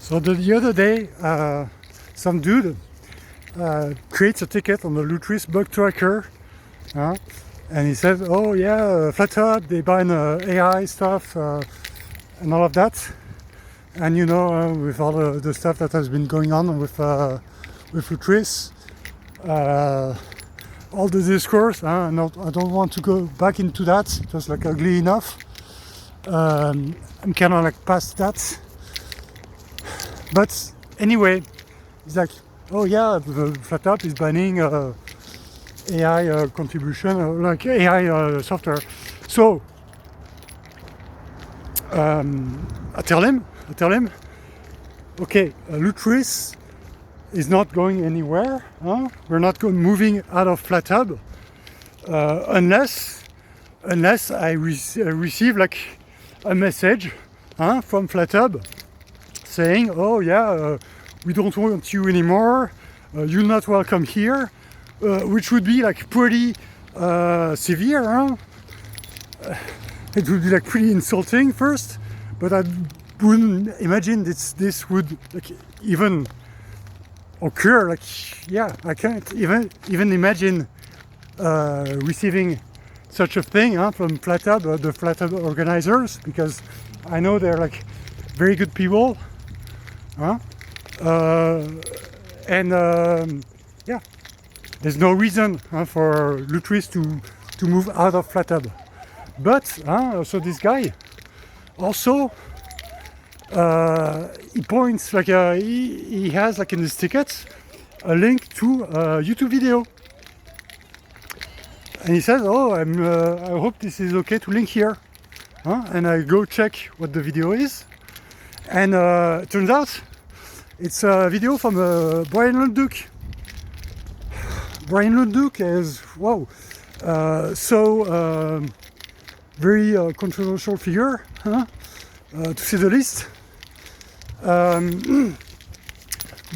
So the other day, some dude creates a ticket on the Lutris bug tracker, and he says, "Oh yeah, FlatHub, they ban AI stuff and all of that." And you know, with all the stuff that has been going on with Lutris, all the discourse. I don't want to go back into that. It was like ugly enough. I'm kind of like past that. But anyway, it's like, oh yeah, the FlatHub is banning AI contribution, like AI software. So I tell him, okay, Lutris is not going anywhere. We're not moving out of FlatHub unless I receive like a message from FlatHub saying, oh yeah, we don't want you anymore, you're not welcome here, which would be like pretty severe. It would be like pretty insulting first, but I wouldn't imagine this would like even occur. Like, yeah, I can't even imagine receiving such a thing from FlatHub, the FlatHub organizers, because I know they're like very good people. Yeah, there's no reason for Lutris to move out of FlatHub. But so this guy also he points like he has like in his tickets a link to a YouTube video, and he says, "Oh, I hope this is okay to link here." And I go check what the video is, and it turns out it's a video from Brian Lunduke. Brian Lunduke is very controversial figure, to say the least.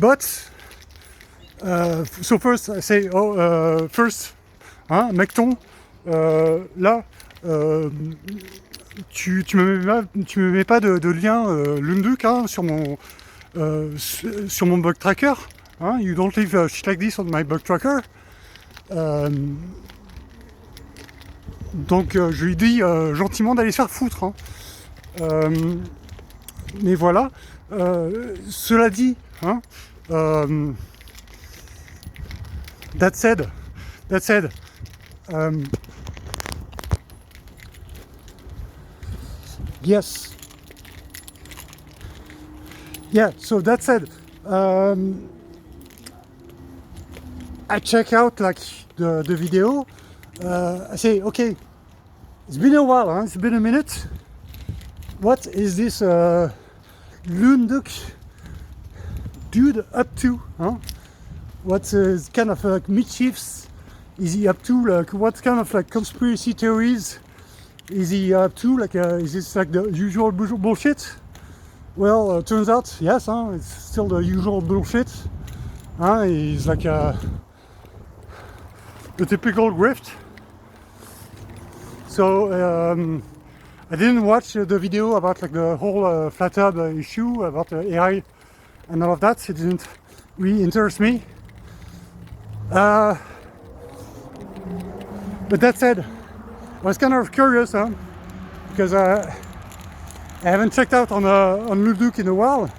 But so first I say, first, mec-ton, là, tu me mets pas de lien Lunduke sur mon bug tracker. You don't leave shit like this on my bug tracker. Donc je lui dis gentiment d'aller se faire foutre. Mais voilà. Cela dit, that said, yes. Yeah, so that said, I check out like the video. I say, okay, it's been a while, it's been a minute. What is this Lunduke dude up to? What kind of like mischiefs is he up to? Like, what kind of like conspiracy theories is he up to? Like, is this like the usual bullshit? Well, turns out, yes, it's still the usual bullshit. He's like the typical grift. So I didn't watch the video about like the whole FlatHub issue about AI and all of that. It didn't really interest me. But that said, I was kind of curious, because I haven't checked out on Lunduke in a while,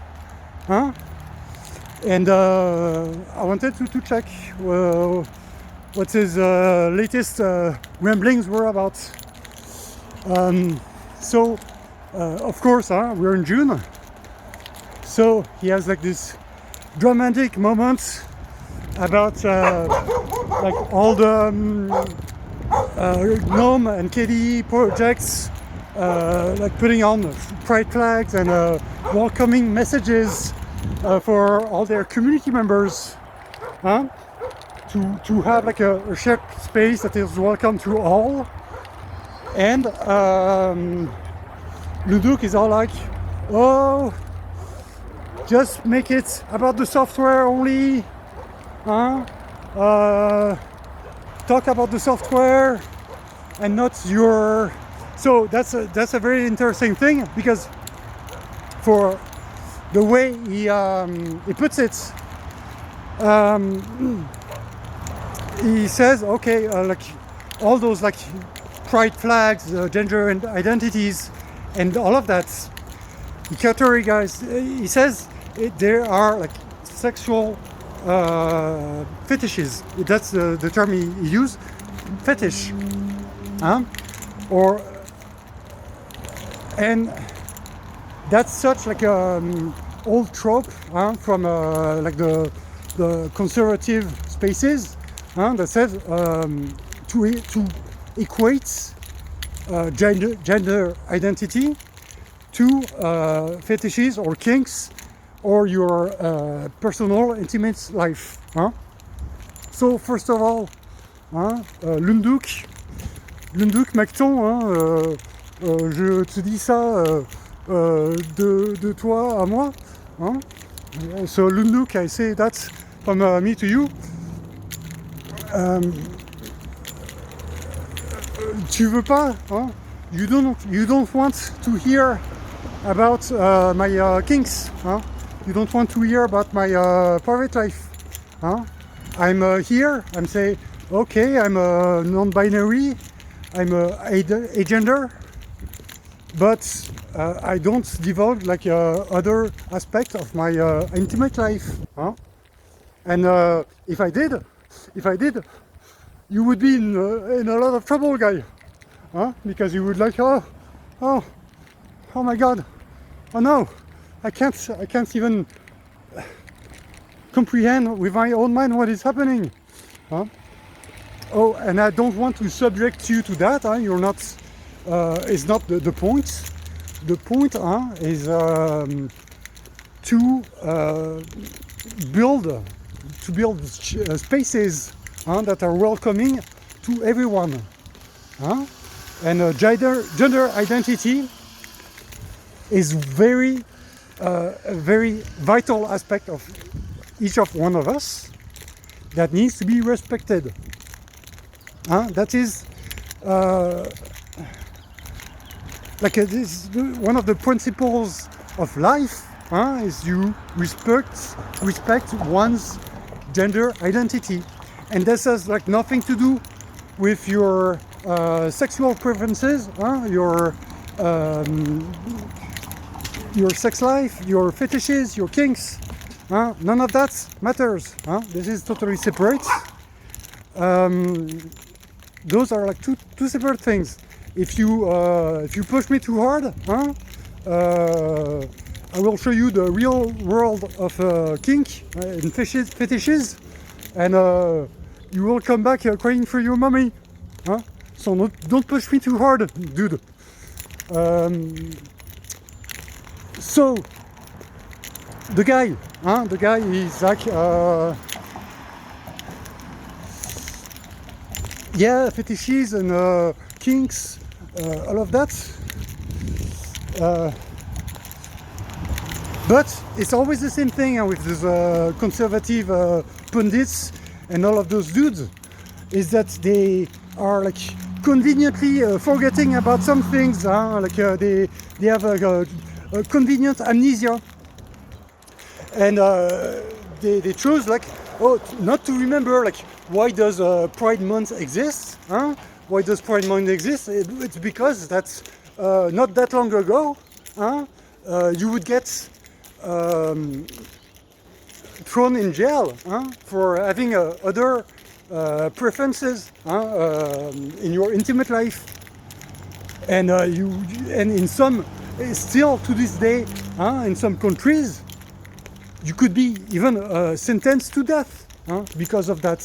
and I wanted to check what his latest ramblings were about. So of course, we're in June, so he has like this dramatic moment about like all the GNOME and KDE projects, like putting on pride flags and welcoming messages for all their community members, to have like a shared space that is welcome to all. And Lunduke is all like, oh, just make it about the software only, talk about the software and not your. So that's a very interesting thing, because for the way he puts it. He says, okay, like all those like pride flags, gender and identities, and all of that. He categorizes. He says there are like sexual fetishes. That's the term he used. Fetish, or and that's such like old trope from like the conservative spaces that says to equate gender identity to fetishes or kinks or your personal intimate life. So first of all, Lunduk Macton, je te dis ça de toi à moi. So Lunduk, I say that from me to you. Tu veux pas, you don't want to hear about my kinks, you don't want to hear about my private life. I'm here, I'm saying, okay, I'm a non-binary, I'm a agender, but I don't divulge like other aspect of my intimate life. And if I did, you would be in a lot of trouble, guy. Because you would like, oh my God, oh no, I can't even comprehend with my own mind what is happening. Oh, and I don't want to subject you to that. You're not. It's not the point. The point is to build spaces that are welcoming to everyone. And gender identity is a very vital aspect of each of one of us that needs to be respected. That is like this one of the principles of life. Is you respect one's gender identity, and this has like nothing to do with your sexual preferences, your sex life, your fetishes, your kinks. None of that matters. This is totally separate. Those are like two separate things. If you push me too hard, I will show you the real world of kink and fetishes, and you will come back crying for your mommy. So don't push me too hard, dude. So the guy is like, yeah, fetishes and kinks, all of that. But it's always the same thing with these conservative pundits and all of those dudes, is that they are like conveniently forgetting about some things. Like they have a convenient amnesia, and they choose like not to remember like why does Pride Month exist? Why does Pride Month exist? It's because that's not that long ago. You would get thrown in jail for having other preferences in your intimate life, and in some, still to this day, in some countries, you could be even sentenced to death because of that.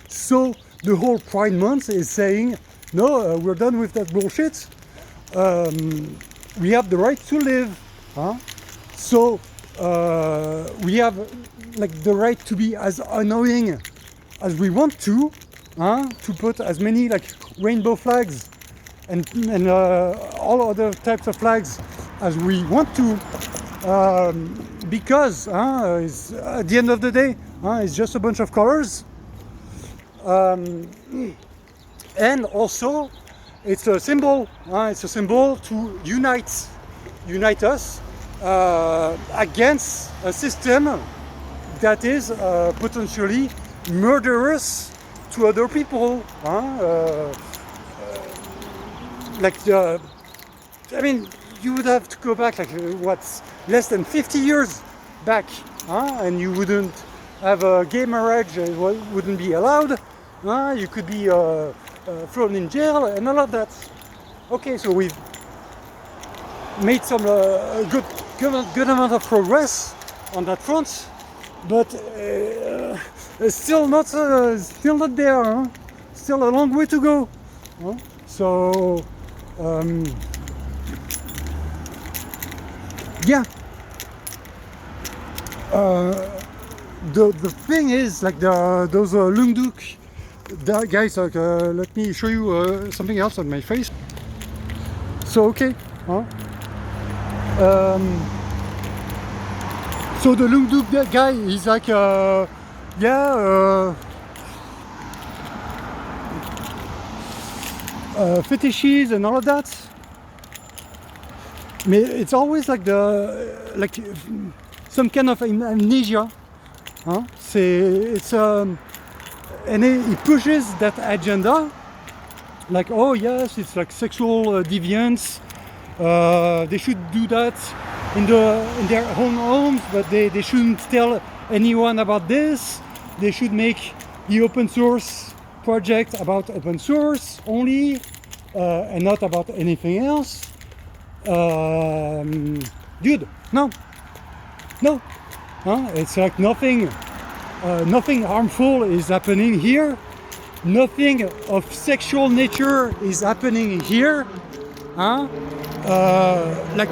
So the whole Pride Month is saying, no, we're done with that bullshit. We have the right to live. So we have like the right to be as annoying as we want to put as many like rainbow flags and all other types of flags as we want to, because it's, at the end of the day, it's just a bunch of colors, and also it's a symbol. It's a symbol to unite us against a system that is potentially murderous to other people. Like the, I mean, you would have to go back like what's less than 50 years back, and you wouldn't have a gay marriage, it wouldn't be allowed. You could be thrown in jail and all of that. Okay, so we've made some good amount of progress on that front, but still not there. Still a long way to go. So yeah. The thing is like those Lungduk guys. Like, let me show you something else on my face. So okay. So the Lungduk guy is like fetishes and all of that. It's always like some kind of amnesia. It's and he pushes that agenda, like, oh yes, it's like sexual deviance. They should do that in their own homes, but they shouldn't tell anyone about this. They should make the open source project about open source only, and not about anything else. Dude, no. It's like nothing harmful is happening here. Nothing of sexual nature is happening here. Like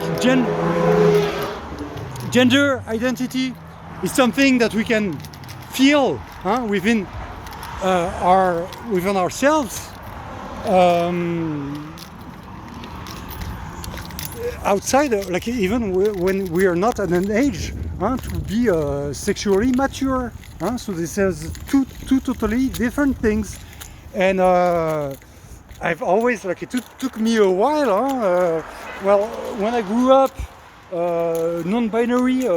gender identity is something that we can feel within ourselves. Outside, like even when we are not at an age to be sexually mature. So this is two totally different things, and I've always, like, it took me a while. Well, when I grew up, non-binary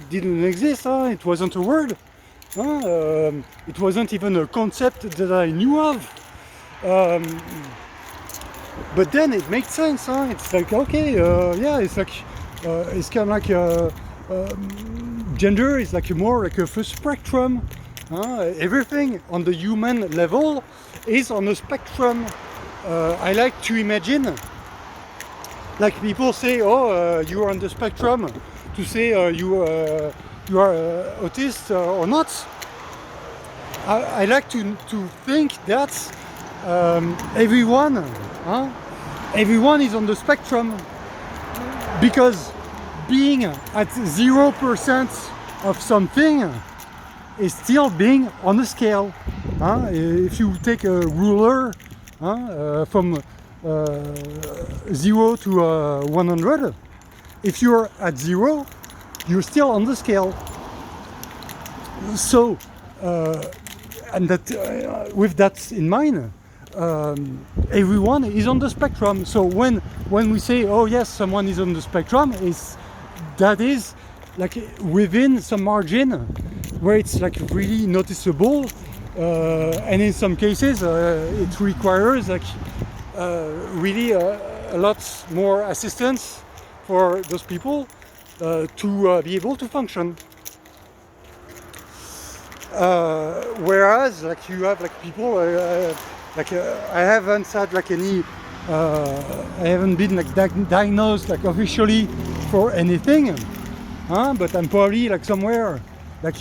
didn't exist. It wasn't a word. It wasn't even a concept that I knew of. But then it makes sense. It's like, okay, yeah, it's like it's kind of like gender is like more like a spectrum. Everything on the human level is on a spectrum. I like to imagine, like, people say, oh, you are on the spectrum, to say you are autist or not. I like to think that everyone is on the spectrum, because being at 0% of something is still being on a scale. If you take a ruler from 0 to 100, if you're at 0, you're still on the scale. So, and that with that in mind, everyone is on the spectrum. So when we say, oh yes, someone is on the spectrum, that is like within some margin where it's like really noticeable, and in some cases it requires like really a lot more assistance for those people to be able to function. Whereas like you have like people I haven't had like any I haven't been like diagnosed like officially for anything, but I'm probably like somewhere like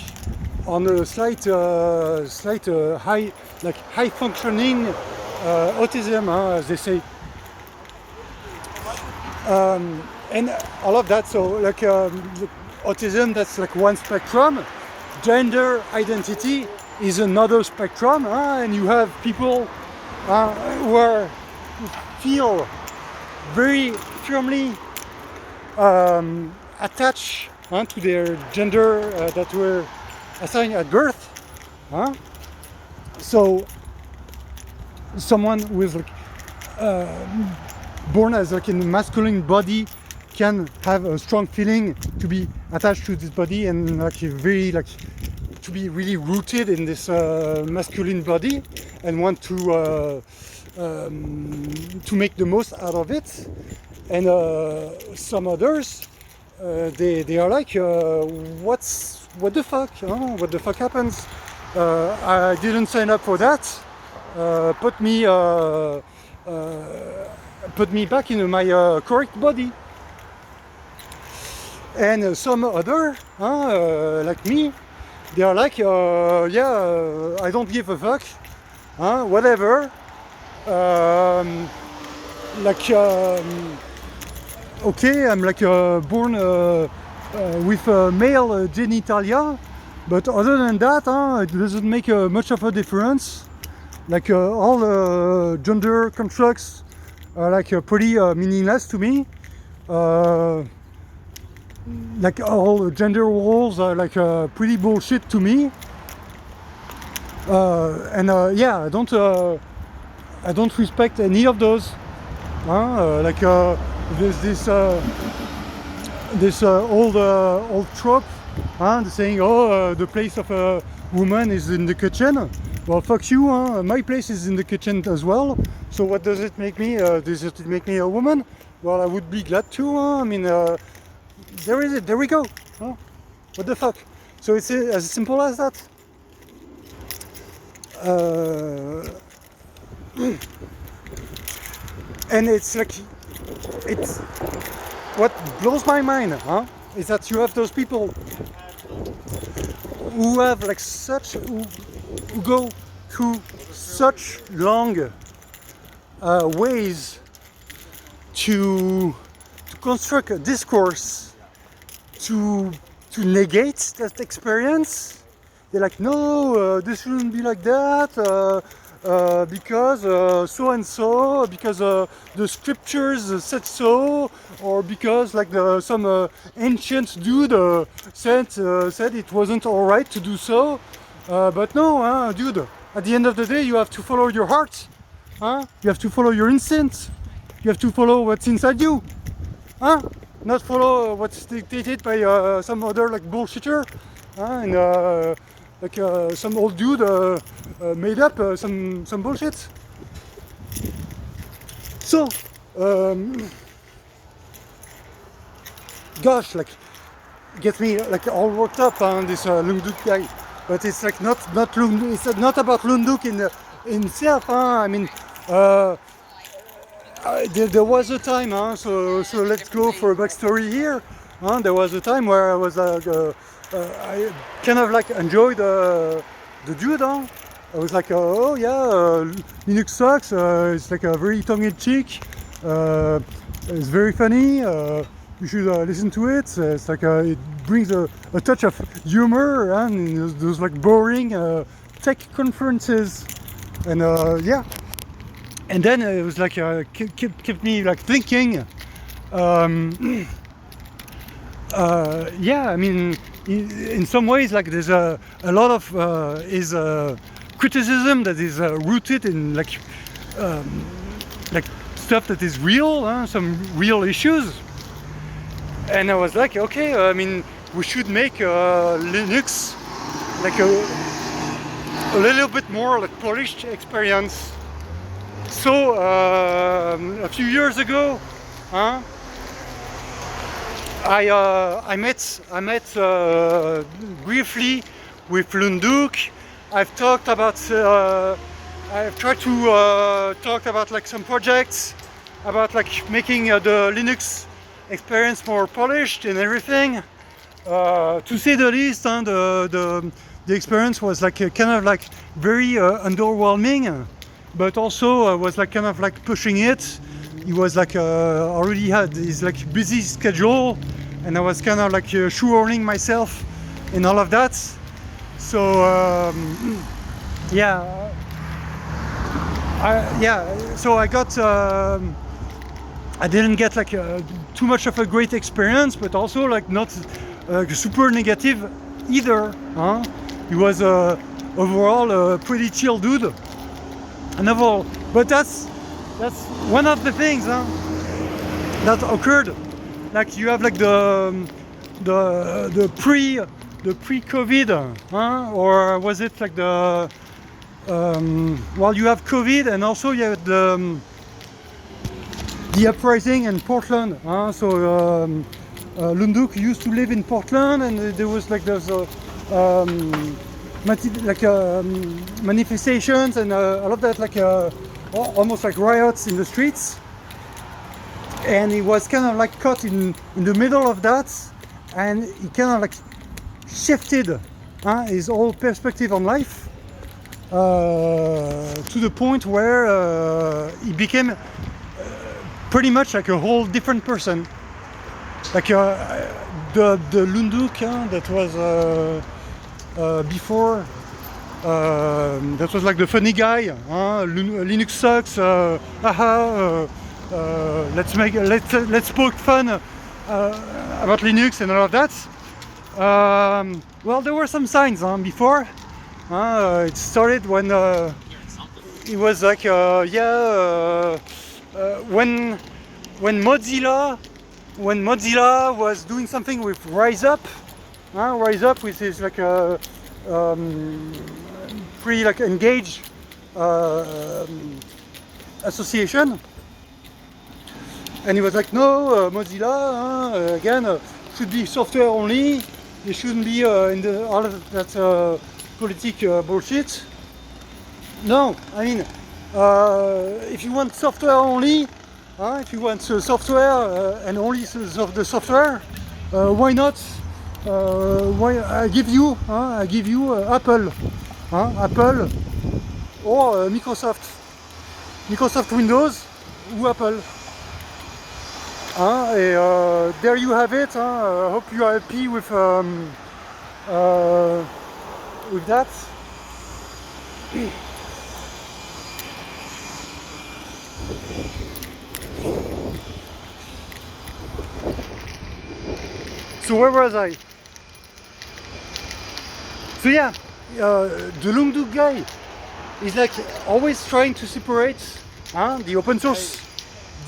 on a slight high functioning autism, as they say, and all of that. So like autism, that's like one spectrum. Gender identity is another spectrum, and you have people who feel very firmly attached to their gender that were assigned at birth. So someone who is like born as like in a masculine body can have a strong feeling to be attached to this body and like very like to be really rooted in this masculine body and want to make the most out of it. And some others, they are like, what the fuck? Huh? What the fuck happens? I didn't sign up for that. Put me back in my correct body. And some other, like me, they are like, I don't give a fuck, whatever. Okay, I'm like born with male genitalia, but other than that, it doesn't make much of a difference. Like all gender constructs are like pretty meaningless to me. Like all gender roles are like pretty bullshit to me. I don't respect any of those. There's this old trope, the saying, the place of a woman is in the kitchen. Well, fuck you, my place is in the kitchen as well. So what does it make me? Does it make me a woman? Well, I would be glad to. I mean, there is it. There we go. What the fuck? So it's as simple as that. And it's like, it's what blows my mind, is that you have those people who have like who go through such long ways to construct a discourse to negate that experience. They're like, no, this shouldn't be like that. Because so and so, because the scriptures said so, or because like some ancient dude said it wasn't all right to do so. But no, dude. At the end of the day, you have to follow your heart. You have to follow your instincts. You have to follow what's inside you. Not follow what's dictated by some other like bullshitter. And some old dude made up some bullshit. So, gosh, like, gets me like all worked up on this Lunduk guy. But it's like not Lunduk. It's not about Lunduk in himself. I mean, there was a time. So let's go for a backstory here. There was a time where I was like. I kind of like enjoyed the dude. I was like, oh yeah, Linux sucks. It's like a very tongue-in-cheek. It's very funny. You should listen to it. It's like it brings a touch of humor and those like boring tech conferences. And yeah. And then it was like kept me like thinking. Yeah, I mean. In some ways, like there's a lot of criticism that is rooted in like stuff that is real, some real issues. And I was like, okay, I mean, we should make Linux like a little bit more like polished experience. So a few years ago, I met briefly with Lunduk. I've tried to talk about like some projects, about like making the Linux experience more polished and everything. To say the least, the experience was like kind of like very underwhelming, but also was like kind of like pushing it. He was like already had his like busy schedule, and I was kind of like shoehorning myself in all of that. So yeah, So I got I didn't get like too much of a great experience, but also like not super negative either. He was overall a pretty chill dude, and overall, but that's one of the things that occurred like you have like the pre-COVID, huh? Or was it like the well, you have COVID and also you have the uprising in Portland, huh? So Lunduk used to live in Portland, and there was like manifestations and all of that, like almost like riots in the streets, and he was kind of like caught in the middle of that, and he kind of like shifted his whole perspective on life to the point where he became pretty much like a whole different person, like the Lunduk that was before, that was like the funny guy, Linux sucks, let's poke fun about Linux and all of that. Well, there were some signs before. It started when it was like when Mozilla was doing something with Rise Up, which is like a pretty like engaged association, and he was like, no, Mozilla again should be software only. They shouldn't be in all of that political bullshit. No, I mean, if you want software only, if you want software and only the software, why not? Why I give you Apple, Apple or Microsoft Windows ou Apple. There you have it. I hope you are happy with that. So where was I? So yeah, the Lunduk guy is like always trying to separate the open source,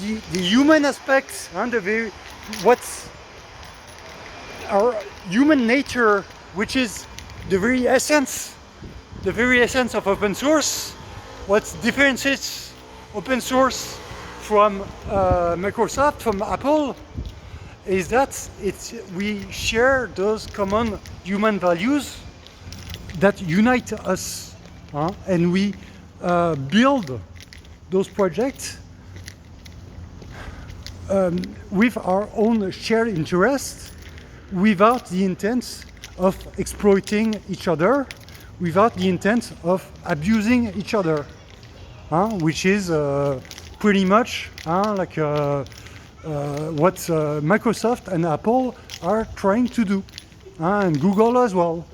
the human aspects, what's our human nature, which is the very essence of open source. What differentiates open source from Microsoft, from Apple, is that we share those common human values that unite us, and we build those projects with our own shared interests, without the intent of exploiting each other, without the intent of abusing each other, which is pretty much like what Microsoft and Apple are trying to do, and Google as well.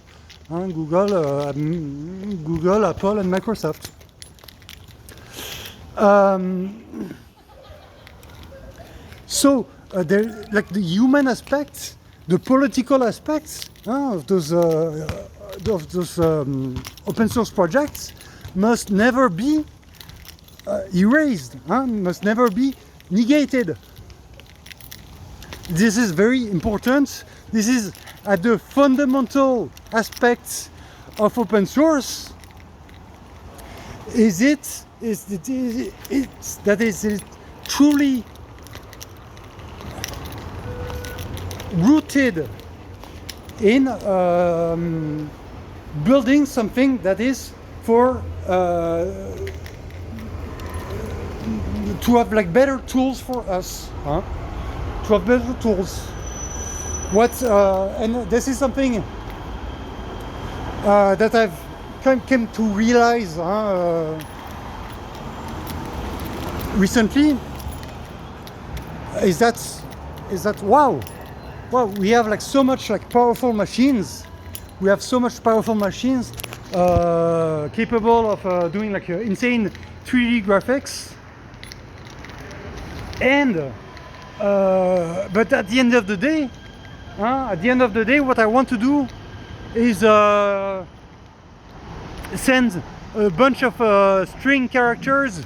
Google, Apple, and Microsoft. So there, like the human aspects, the political aspects of those open source projects must never be erased, must never be negated. This is very important. This is at the fundamental aspects of open source. Is it truly rooted in building something that is for to have like better tools for us, to have better tools. And this is something that I've came to realize recently, is that wow, we have like so much like powerful machines. We have so much powerful machines capable of doing like insane 3D graphics, and but at the end of the day, what I want to do is send a bunch of string characters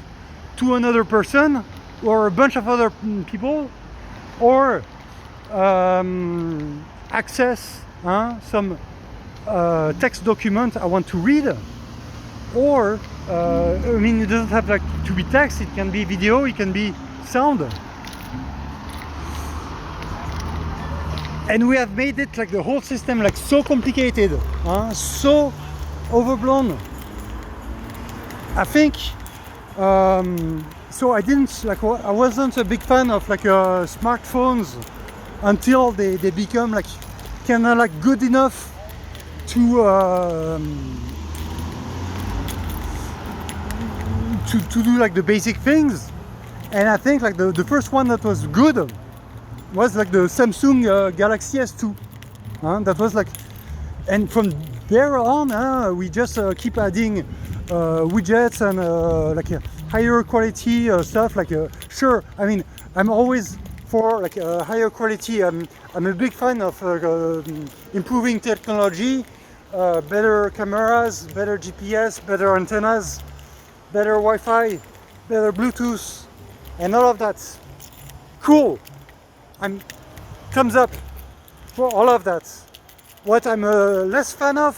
to another person, or a bunch of other people, or access some text document I want to read, or I mean, it doesn't have like to be text, it can be video, it can be sound. And we have made it like the whole system like so complicated, so overblown. I think so I wasn't a big fan of like smartphones until they become like kind of like good enough to do like the basic things. And I think like the first one that was good was like the Samsung Galaxy S2. That was like, and from there on we just keep adding widgets and like higher quality stuff. Like sure, I mean, I'm always for like higher quality. I'm a big fan of improving technology, better cameras, better GPS, better antennas, better Wi-Fi, better Bluetooth, and all of that. Cool. I'm thumbs up for all of that. What I'm less fan of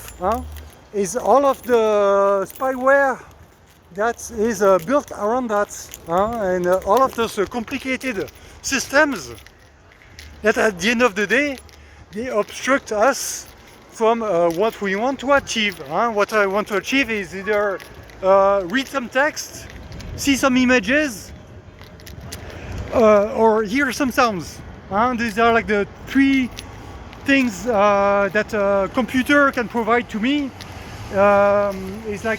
is all of the spyware that is built around that, and all of those complicated systems that at the end of the day they obstruct us from what we want to achieve. What I want to achieve is either read some text, see some images, or hear some sounds. These are like the three things that a computer can provide to me. It's like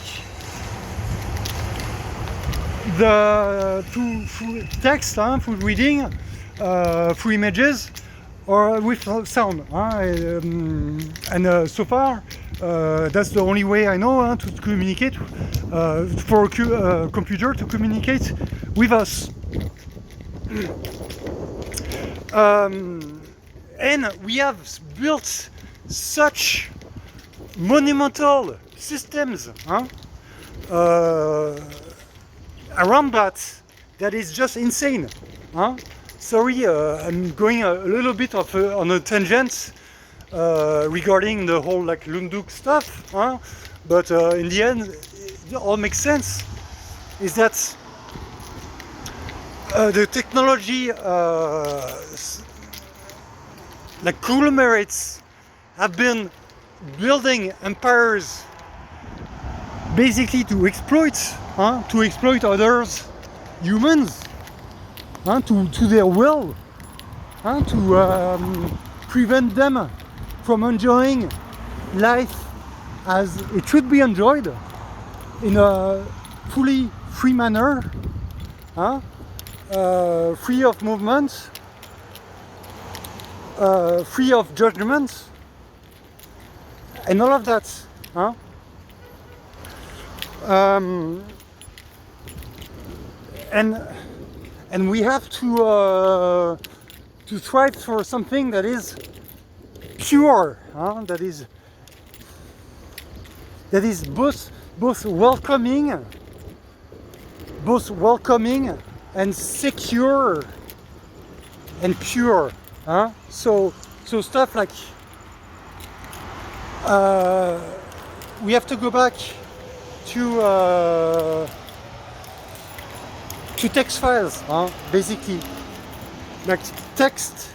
the through text, through reading, through images, or with sound. And so far, that's the only way I know to communicate, for a computer to communicate with us. And we have built such monumental systems around that is just insane. Sorry, I'm going a little bit on a tangent regarding the whole like Lunduk stuff, but in the end it all makes sense. Is that the technology like conglomerates have been building empires basically to exploit others, humans, to their will, to prevent them from enjoying life as it should be enjoyed in a fully free manner, free of movement, free of judgment, and all of that. And we have to strive for something that is pure, that is both welcoming and secure and pure. So stuff like we have to go back to text files, basically, like text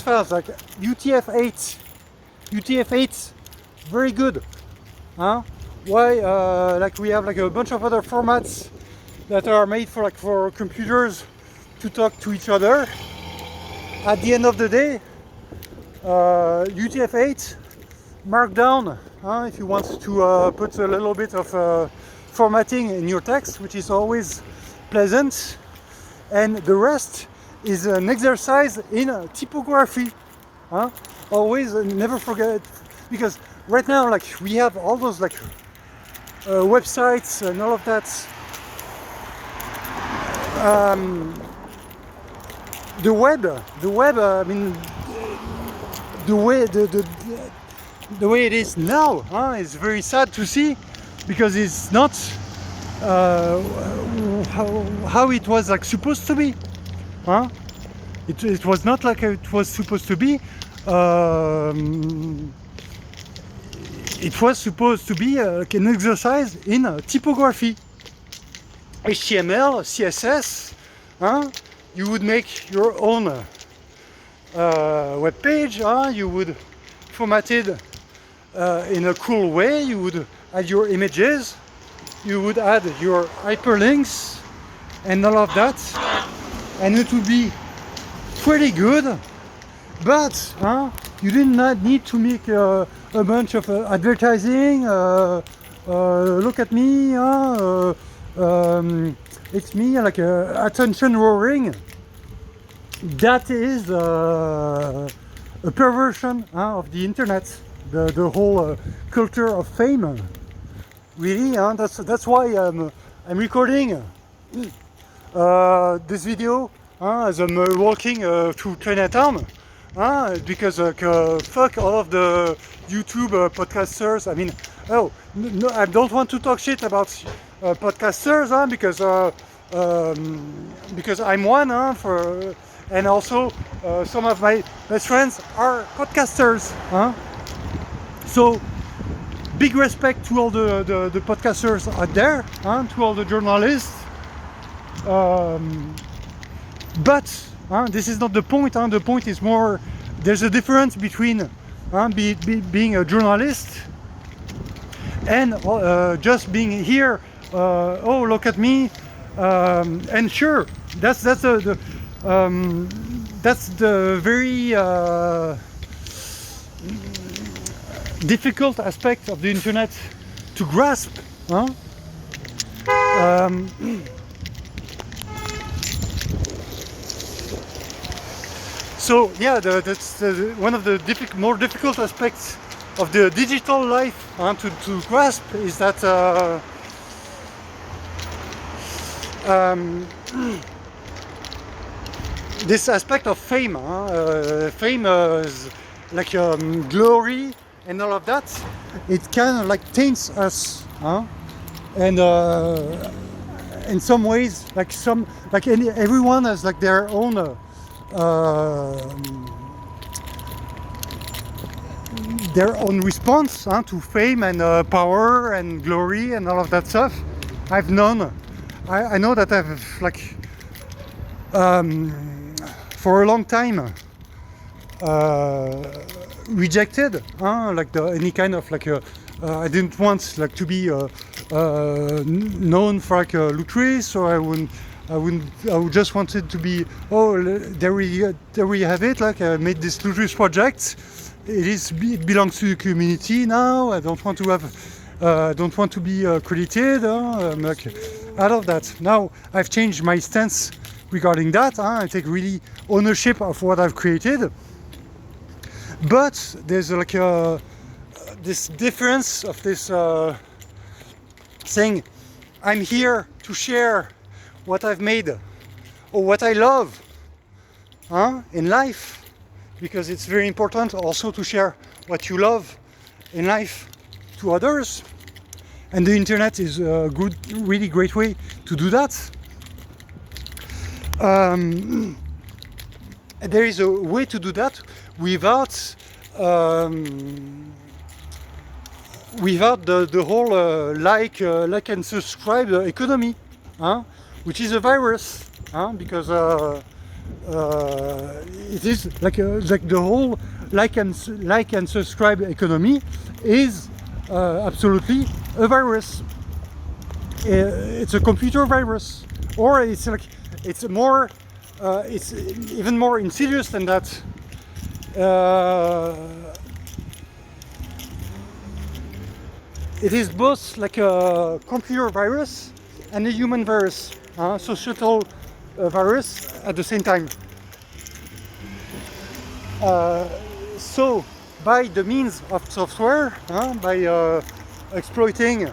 files like UTF-8, very good. Why? Like we have like a bunch of other formats that are made for computers to talk to each other. At the end of the day, UTF-8, Markdown, if you want to put a little bit of formatting in your text, which is always pleasant, and the rest is an exercise in typography. Always, never forget, because right now, like we have all those like websites and all of that. The web. I mean, the way it is now is very sad to see, because it's not how it was like supposed to be. It was not like it was supposed to be. It was supposed to be like an exercise in typography. HTML, CSS, you would make your own web page, you would format it in a cool way, you would add your images, you would add your hyperlinks and all of that, and it would be pretty good, but you did not need to make a bunch of advertising. Look at me, it's me, like attention roaring. That is a perversion of the internet, the whole culture of fame. Really, that's why I'm recording this video as I'm walking through Chinatown. Because fuck all of the YouTube podcasters. I mean, no, I don't want to talk shit about podcasters, because I'm one, and also some of my best friends are podcasters. So big respect to all the podcasters out there, to all the journalists. But this is not the point. The point is more, there's a difference between being a journalist and just being here. Oh, look at me! And sure, that's the very difficult aspect of the internet to grasp. So yeah, that's one of the more difficult aspects of the digital life to grasp, is that this aspect of fame, fame is like glory and all of that. It kind of like taints us, and in some ways, everyone has like their own. Their own response to fame and power and glory and all of that stuff. I know that I've like for a long time rejected any kind of I didn't want to be known for like Lutris, or I would just wanted to be, there we have it, I made this Lutris project. It belongs to the community now. I don't want to have, don't want to be credited. I'm like out of that. Now I've changed my stance regarding that. I take really ownership of what I've created. But there's like this difference of this saying, I'm here to share what I've made or what I love in life, because it's very important also to share what you love in life to others, and the internet is a good, really great way to do that. There is a way to do that without the whole like and subscribe economy, which is a virus, because it is like the whole like and subscribe economy is absolutely a virus. It's a computer virus, or it's more, it's even more insidious than that. It is both like a computer virus and a human virus, societal virus at the same time. So by the means of software, by exploiting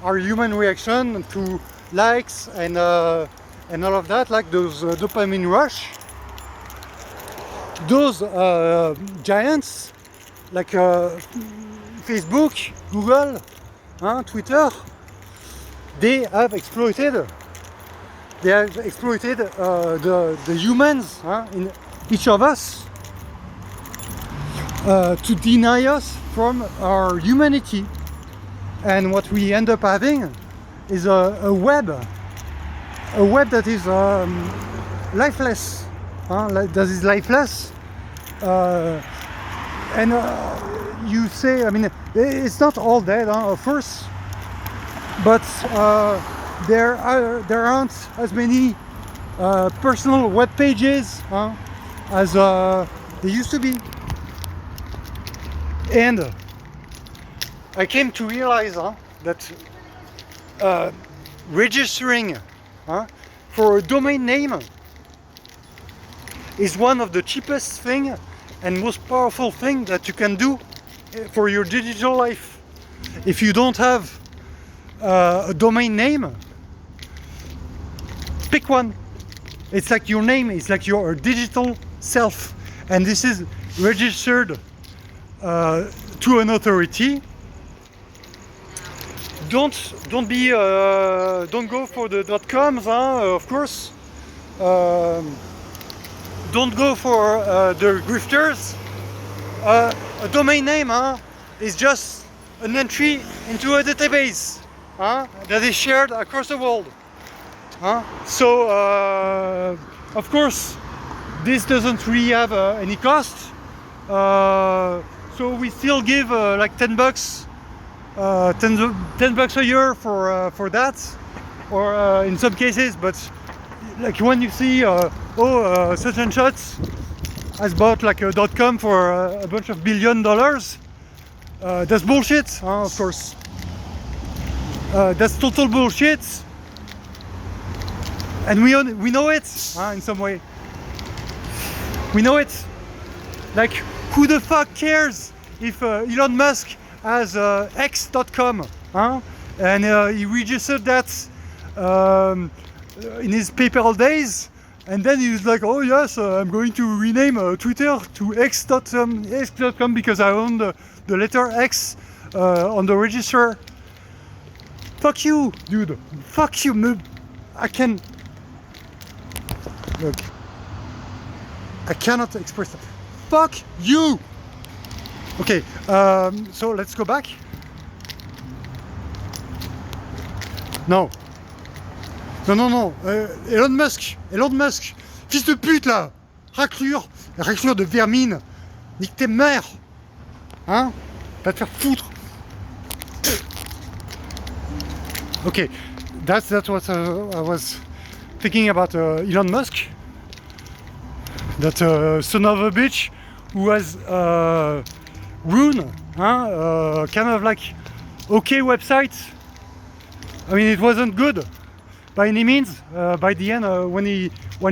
our human reaction to likes and all of that, like those dopamine rush, those giants like Facebook, Google, Twitter, they have exploited the humans each of us, to deny us from our humanity. And what we end up having is a web that is lifeless, that is lifeless. And you say, I mean, it's not all dead, of course, but there aren't as many personal web pages as there used to be. And I came to realize that registering for a domain name is one of the cheapest thing and most powerful thing that you can do for your digital life. If you don't have a domain name, pick one. It's like your name, it's like your digital self, and this is registered to an authority. Don't go for the .coms, of course. Don't go for the grifters. A domain name is just an entry into a database that is shared across the world. So of course this doesn't really have any cost. So we still give like $10 a year for that, or in some cases. But like when you see such and such has bought like a .com for a bunch of $1 billion, that's bullshit, of course. That's total bullshit, and we know it in some way. We know it. Like, who the fuck cares if Elon Musk has X.com, and he registered that in his PayPal days, and then he was like, oh yes, I'm going to rename Twitter to X.com because I own the letter X on the register. Fuck you, dude. Fuck you. Look, I cannot express that. Fuck you. Okay, so let's go back. Non. Non. Elon Musk, fils de pute là, raclure de vermine, nique tes mères, va te faire foutre. Okay, that's what I was thinking about Elon Musk, that son of a bitch who has ruined kind of like okay website. I mean, it wasn't good by any means. By the end, when he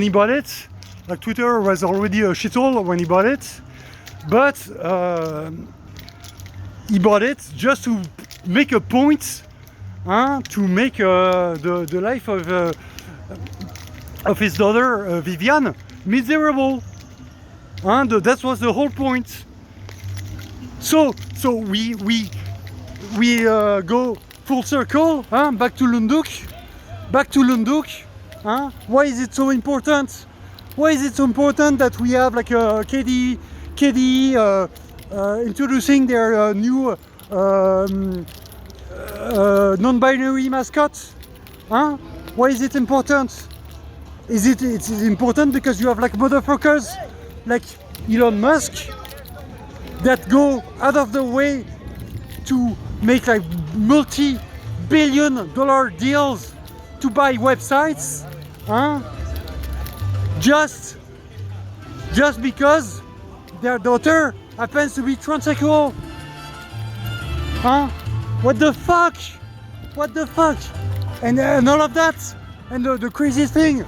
bought it, like Twitter was already a shithole when he bought it, but he bought it just to make a point, to make the life of his daughter Viviane miserable. That was the whole point. So we go full circle, back to Lunduk. Why is it so important? Why is it so important that we have like a KDE introducing their new non-binary mascot? Why is it important? It's important because you have like motherfuckers like Elon Musk that go out of the way to make like multi-billion-dollar deals to buy websites, just because their daughter happens to be transsexual. What the fuck? And all of that. And the craziest thing,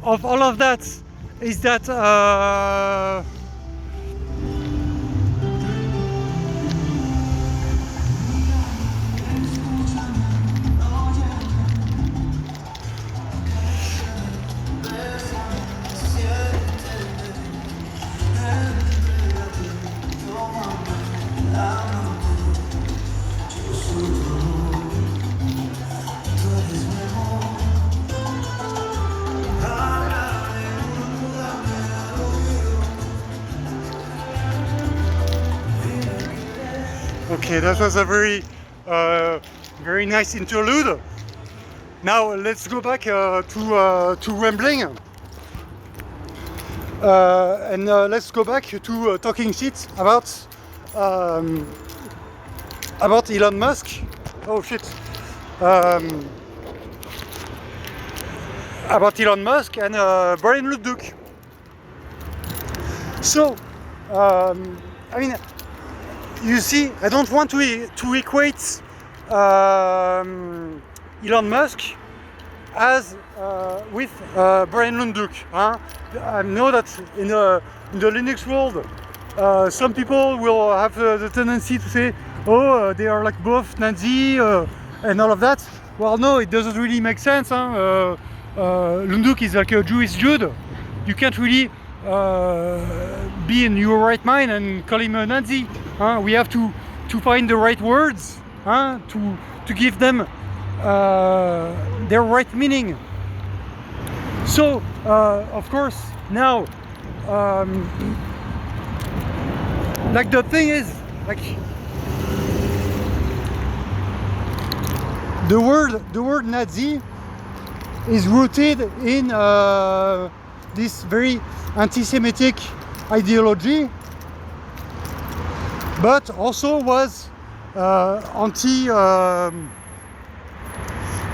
of all of that is that Okay, that was a very nice interlude. Now let's go back to rambling, and let's go back to talking shit about Elon Musk. Oh shit. About Elon Musk and Brian Leduc. So, I mean, you see, I don't want to equate Elon Musk as with Brian Leduc. Huh? I know that in the Linux world, some people will have the tendency to say, oh, they are like both Nazi and all of that. Well, no, it doesn't really make sense. Huh? Leduc is like a Jewish Jude. You can't really be in your right mind and call him a Nazi. We have to find the right words to give them their right meaning. So, of course, now, like the thing is, like the word Nazi is rooted in this very anti-Semitic ideology, but also was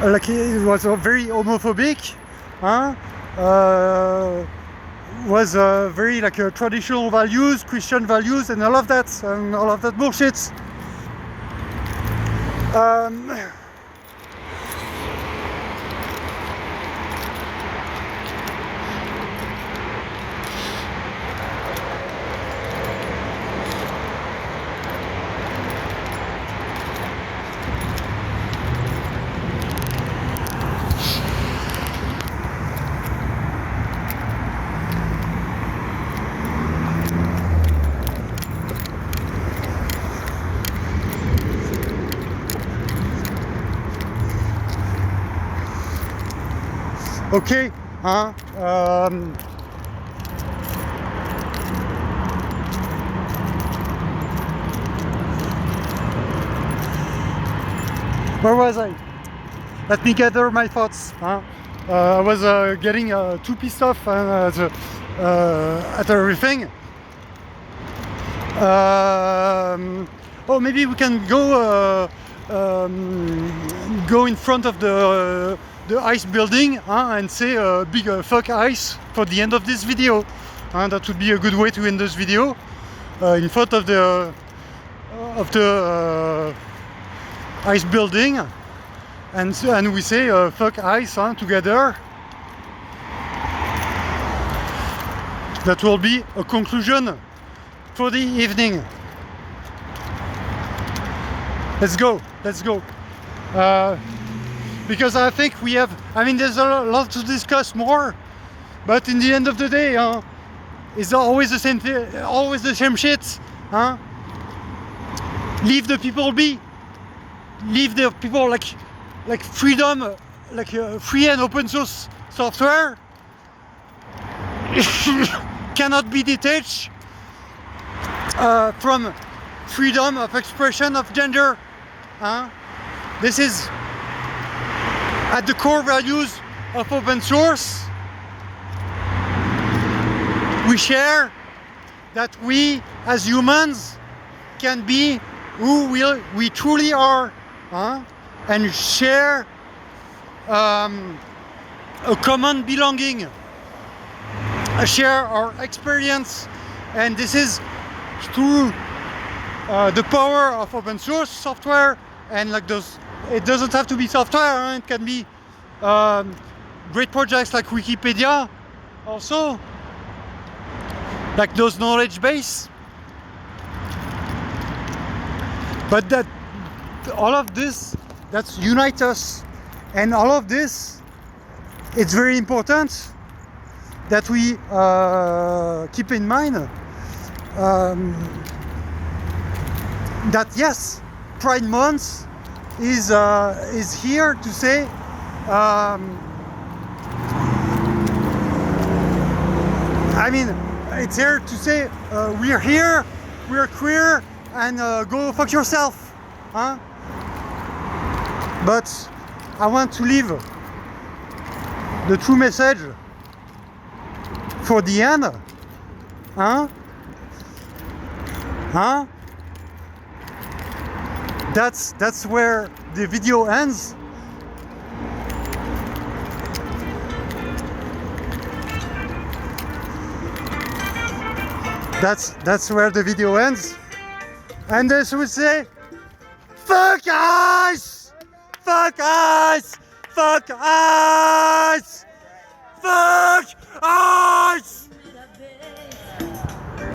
like it was very homophobic, was very like traditional values, Christian values, and all of that bullshit. Okay, where was I? Let me gather my thoughts. I was getting too pissed off at everything. Oh, maybe we can go in front of the ICE building and say a big fuck ICE for the end of this video. That would be a good way to end this video, in front of the ICE building, and we say fuck ICE together. That will be a conclusion for the evening. Let's go. Because I think we have, I mean, there's a lot to discuss more, but in the end of the day, it's always the same thing, always the same shit. Leave the people be. Leave the people like freedom, like free and open source software cannot be detached from freedom of expression of gender. This is at the core values of open source. We share that we as humans can be who we truly are, and share a common belonging, share our experience, and this is through the power of open source software. And like those, it doesn't have to be software, it can be great projects like Wikipedia, also like those knowledge base. But that all of this that unites us, and all of this, it's very important that we keep in mind that yes, Pride Month is here to say I mean, it's here to say we're here, we're queer, and go fuck yourself, huh? But I want to leave the true message for the end, huh? Huh? That's where the video ends. That's where the video ends. And this would say, fuck us! Fuck us! Fuck us! Fuck us!